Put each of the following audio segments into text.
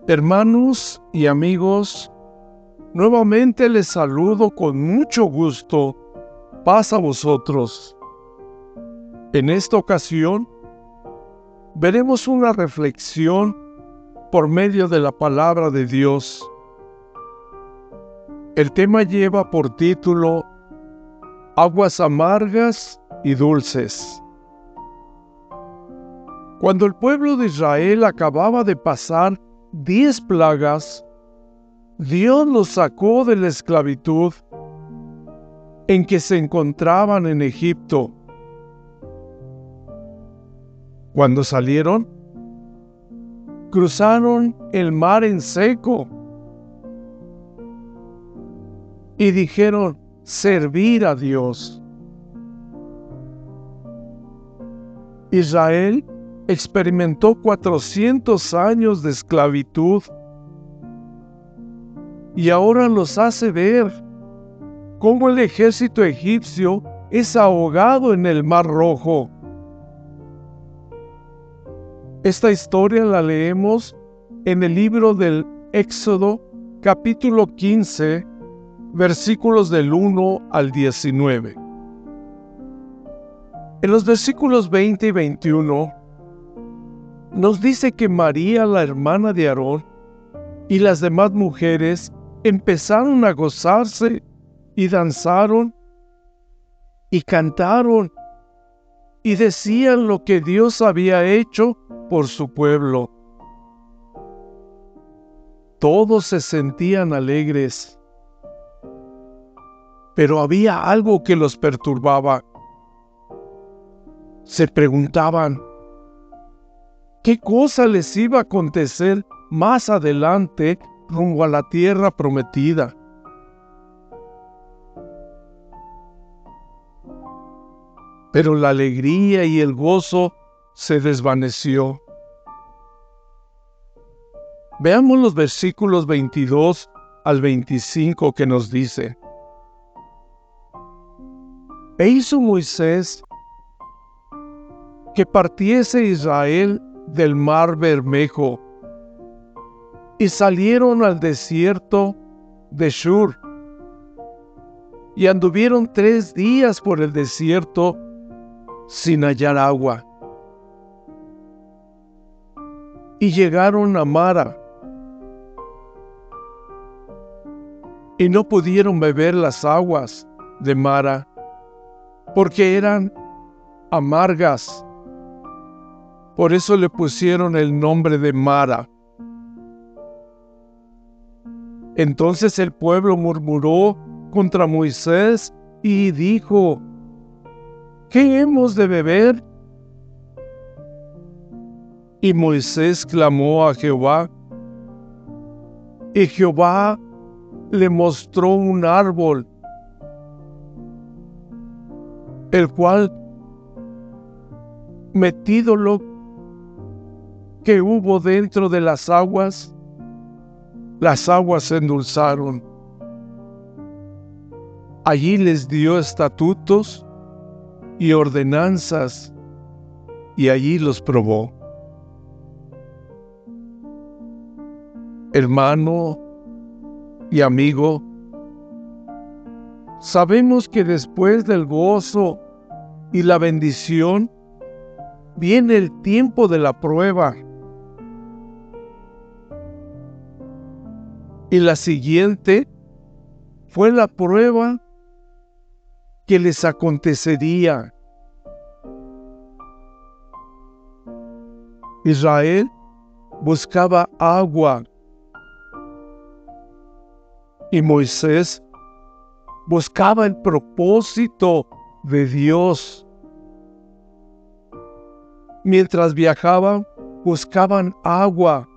Hermanos y amigos, nuevamente les saludo con mucho gusto. Paz a vosotros. En esta ocasión, veremos una reflexión por medio de la palabra de Dios. El tema lleva por título Aguas amargas y dulces. Cuando el pueblo de Israel acababa de pasar 10 plagas, Dios los sacó de la esclavitud en que se encontraban en Egipto. Cuando salieron, cruzaron el mar en seco y dijeron: servir a Dios. Israel experimentó 400 años de esclavitud y ahora los hace ver cómo el ejército egipcio es ahogado en el Mar Rojo. Esta historia la leemos en el libro del Éxodo, capítulo 15, versículos del 1 al 19. En los versículos 20 y 21, nos dice que María, la hermana de Aarón, y las demás mujeres empezaron a gozarse y danzaron y cantaron y decían lo que Dios había hecho por su pueblo. Todos se sentían alegres, pero había algo que los perturbaba. Se preguntaban qué cosa les iba a acontecer más adelante rumbo a la tierra prometida. Pero la alegría y el gozo se desvaneció. Veamos los versículos 22 al 25 que nos dice: E hizo Moisés que partiese Israel del mar Bermejo, y salieron al desierto de Shur, y anduvieron 3 días por el desierto sin hallar agua. Y llegaron a Mara, y no pudieron beber las aguas de Mara, porque eran amargas. Por eso le pusieron el nombre de Mara. Entonces el pueblo murmuró contra Moisés y dijo: ¿qué hemos de beber? Y Moisés clamó a Jehová, y Jehová le mostró un árbol, el cual, metídolo que hubo dentro de las aguas se endulzaron. Allí les dio estatutos y ordenanzas, y allí los probó. Hermano y amigo, sabemos que después del gozo y la bendición viene el tiempo de la prueba. Y la siguiente fue la prueba que les acontecería. Israel buscaba agua y Moisés buscaba el propósito de Dios. Mientras viajaban, buscaban agua.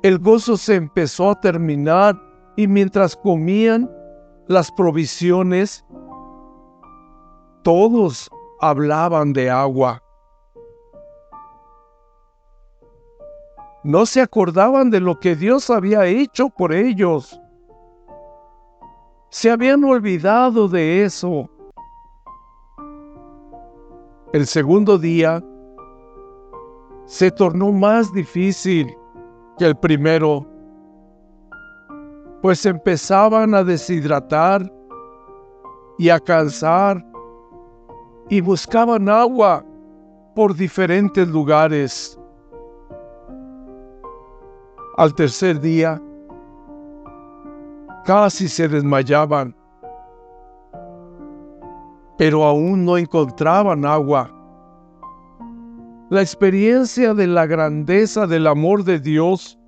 El gozo se empezó a terminar y mientras comían las provisiones, todos hablaban de agua. No se acordaban de lo que Dios había hecho por ellos. Se habían olvidado de eso. El segundo día se tornó más difícil que el primero, pues empezaban a deshidratar y a cansar y buscaban agua por diferentes lugares. Al tercer día, casi se desmayaban, pero aún no encontraban agua. La experiencia de la grandeza del amor de Dios,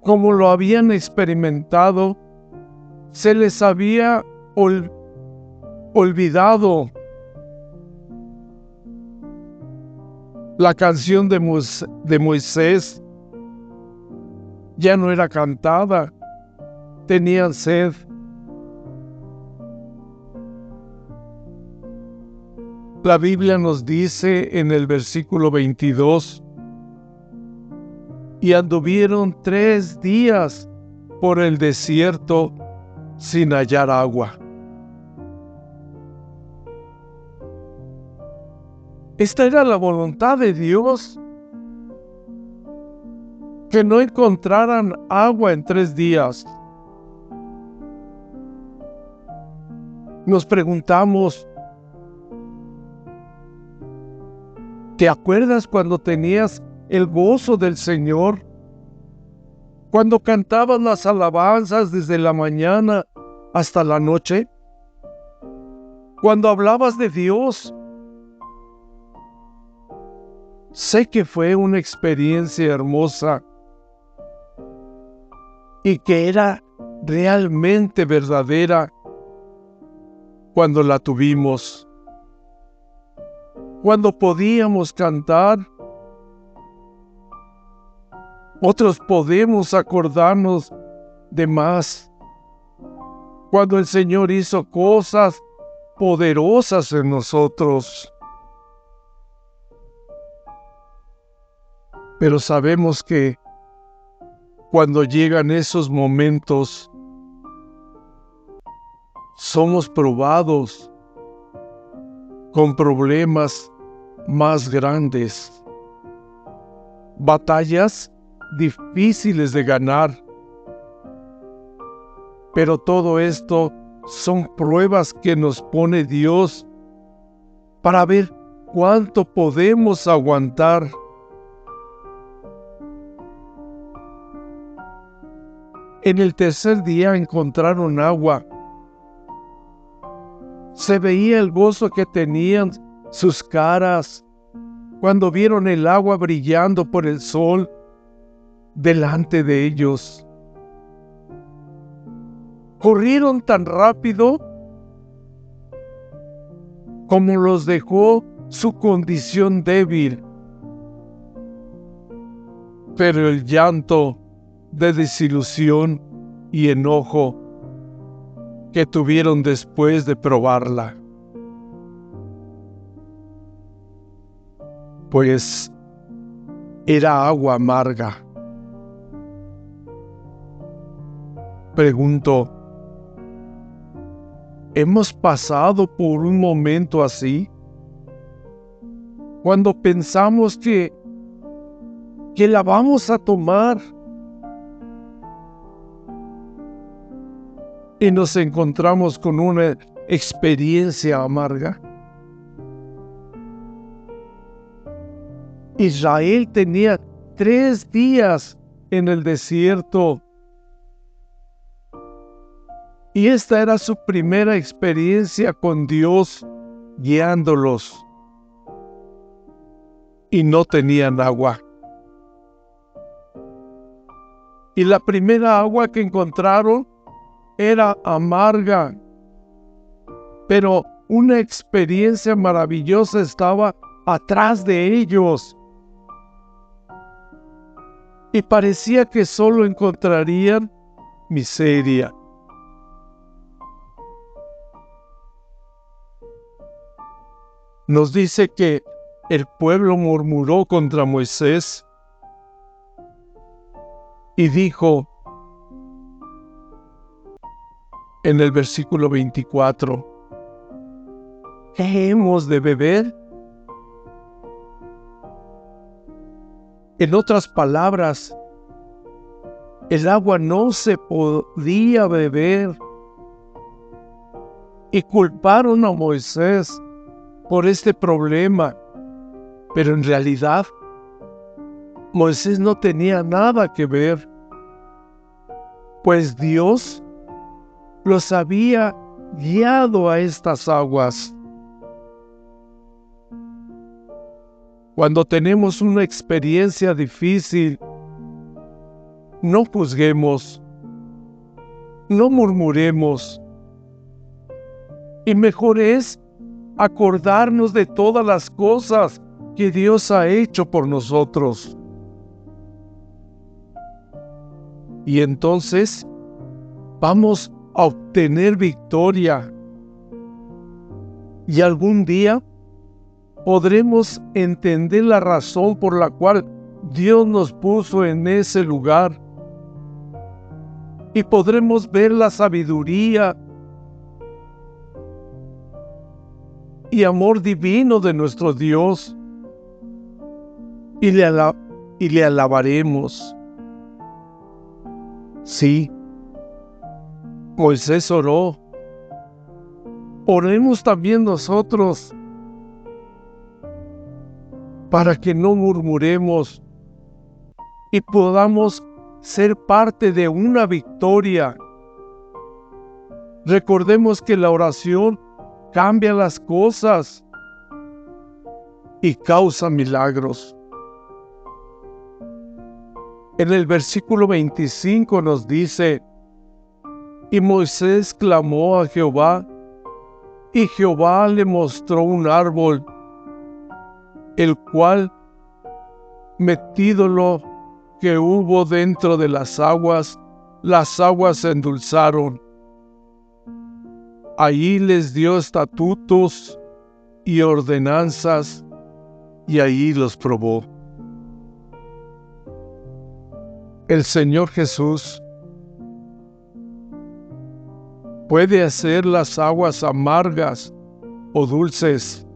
como lo habían experimentado, se les había olvidado. La canción de Moisés ya no era cantada, tenían sed. La Biblia nos dice en el versículo 22, y anduvieron 3 días por el desierto sin hallar agua. Esta era la voluntad de Dios, que no encontraran agua en 3 días. Nos preguntamos, ¿te acuerdas cuando tenías el gozo del Señor? Cuando cantabas las alabanzas desde la mañana hasta la noche. Cuando hablabas de Dios. Sé que fue una experiencia hermosa y que era realmente verdadera cuando la tuvimos. Cuando podíamos cantar. Otros podemos acordarnos de más. Cuando el Señor hizo cosas poderosas en nosotros. Pero sabemos que cuando llegan esos momentos, somos probados con problemas más grandes, batallas difíciles de ganar. Pero todo esto son pruebas que nos pone Dios para ver cuánto podemos aguantar. En el tercer día encontraron agua. Se veía el gozo que tenían sus caras cuando vieron el agua brillando por el sol delante de ellos. Corrieron tan rápido como los dejó su condición débil. Pero el llanto de desilusión y enojo que tuvieron después de probarla, pues era agua amarga. Pregunto, ¿hemos pasado por un momento así? Cuando pensamos que la vamos a tomar y nos encontramos con una experiencia amarga. Israel tenía 3 días en el desierto y esta era su primera experiencia con Dios guiándolos y no tenían agua. Y la primera agua que encontraron era amarga, pero una experiencia maravillosa estaba atrás de ellos. Y parecía que solo encontrarían miseria. Nos dice que el pueblo murmuró contra Moisés y dijo en el versículo 24, ¿qué hemos de beber? En otras palabras, el agua no se podía beber y culparon a Moisés por este problema, pero en realidad Moisés no tenía nada que ver, pues Dios los había guiado a estas aguas. Cuando tenemos una experiencia difícil, no juzguemos, no murmuremos, y mejor es acordarnos de todas las cosas que Dios ha hecho por nosotros. Y entonces vamos a obtener victoria. Y algún día podremos entender la razón por la cual Dios nos puso en ese lugar. Y podremos ver la sabiduría y amor divino de nuestro Dios. Y le alabaremos. Sí, Moisés oró. Oremos también nosotros para que no murmuremos y podamos ser parte de una victoria. Recordemos que la oración cambia las cosas y causa milagros. En el versículo 25 nos dice: y Moisés clamó a Jehová, y Jehová le mostró un árbol, el cual, metídolo que hubo dentro de las aguas se endulzaron. Allí les dio estatutos y ordenanzas, y allí los probó. El Señor Jesús puede hacer las aguas amargas o dulces.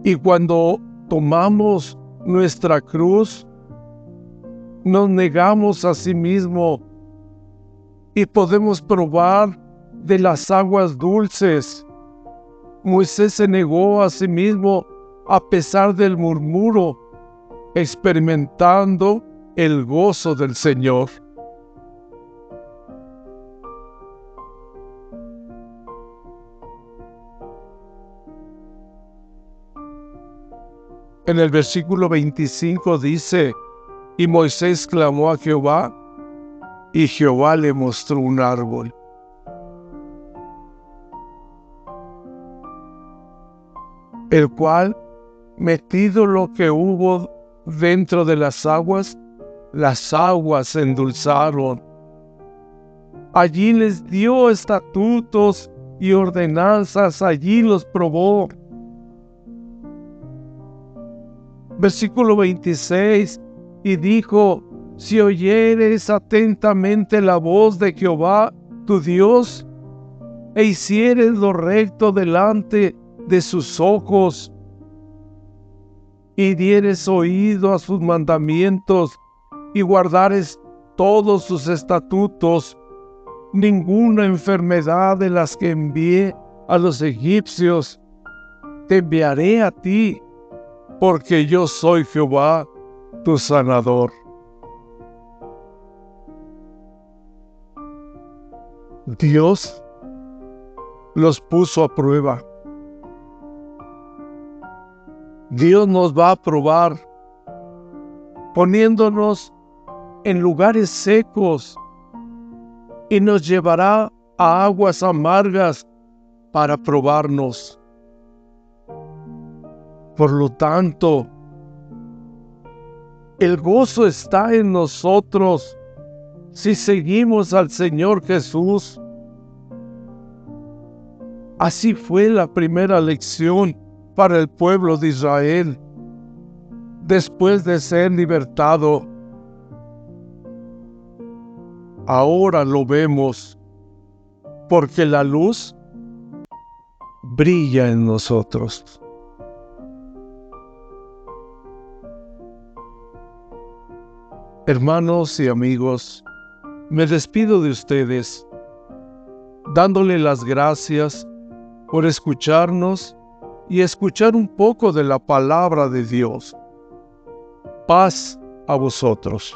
Y cuando tomamos nuestra cruz, nos negamos a sí mismo y podemos probar de las aguas dulces. Moisés se negó a sí mismo a pesar del murmuro, experimentando el gozo del Señor. En el versículo 25 dice: y Moisés clamó a Jehová, y Jehová le mostró un árbol. El cual, metido lo que hubo dentro de las aguas se endulzaron. Allí les dio estatutos y ordenanzas, allí los probó. Versículo 26, y dijo: si oyeres atentamente la voz de Jehová, tu Dios, e hicieres lo recto delante de sus ojos, y dieres oído a sus mandamientos, y guardares todos sus estatutos, ninguna enfermedad de las que envié a los egipcios te enviaré a ti, porque yo soy Jehová, tu sanador. Dios los puso a prueba. Dios nos va a probar, poniéndonos en lugares secos, y nos llevará a aguas amargas para probarnos. Por lo tanto, el gozo está en nosotros si seguimos al Señor Jesús. Así fue la primera lección para el pueblo de Israel, después de ser libertado. Ahora lo vemos, porque la luz brilla en nosotros. Hermanos y amigos, me despido de ustedes, dándole las gracias por escucharnos y escuchar un poco de la palabra de Dios. Paz a vosotros.